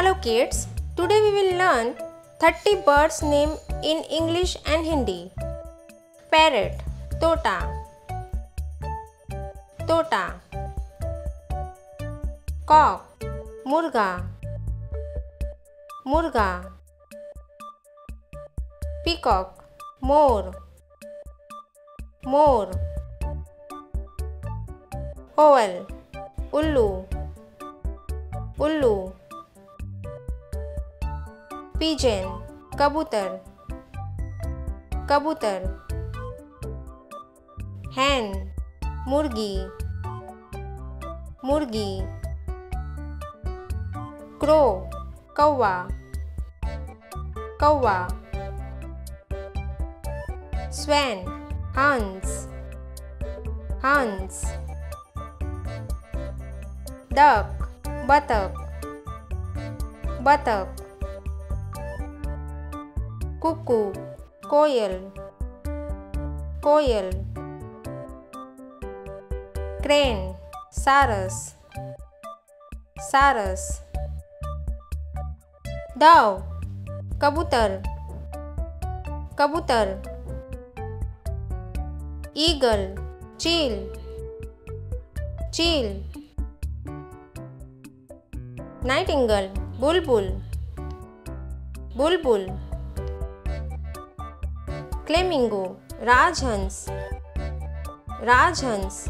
Hello kids, today we will learn 30 birds name in English and Hindi. Parrot, तोता, तोता. Cock, मुर्गा, मुर्गा. Peacock, मोर, मोर. Owl, उल्लू, उल्लू. Pigeon, कबूतर, कबूतर. Hen, मुर्गी, मुर्गी. Crow, कौवा, कौवा. Swan, हंस, हंस. Duck, बतख, बतख. Cuckoo, कोयल, कोयल. Crane, सारस, सारस. Dove, कबूतर, कबूतर. Eagle, चील, चील. Nightingale, बुलबुल, बुलबुल. Flamingo, राजहंस, राजहंस.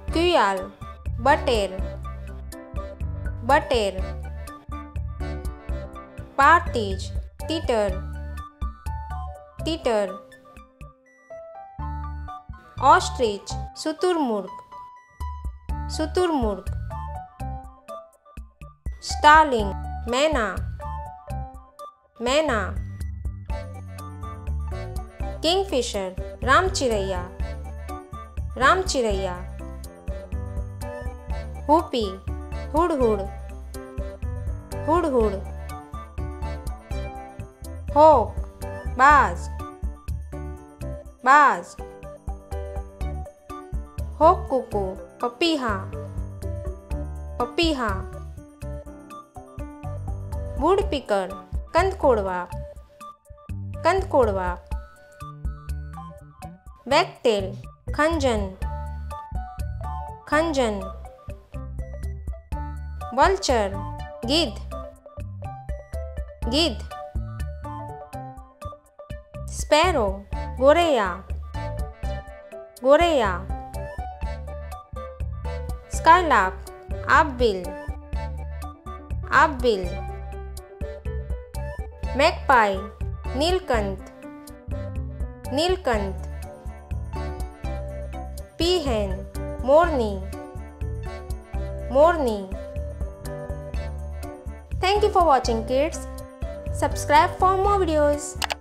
QUAIL, बटेर, बटेर. Partridge, तीतर, तीतर. Ostrich, शुतुरमुर्ग, शुतुरमुर्ग. Starling, मैना, मैना. किंगफिशर, रामचिरैया, रामचिरैया. हुपी, हुड़हुड़, हुड़हुड़. हॉक, बाज, बाज. हॉक-कुकू, पपीहा, पपीहा. वुडपीकर, कंदकोड़वा, कंदकोड़वा. वैगटेल, खंजन, खंजन. वल्चर, गिद्ध, गिद्ध. स्पैरो, गोरैया, गोरैया. स्काईलार्क, आपबिल, आपबिल. मैगपाई, नीलकंठ, नीलकंठ. पीहेन, मोरनी, मोरनी. Thank you for watching kids. Subscribe for more videos.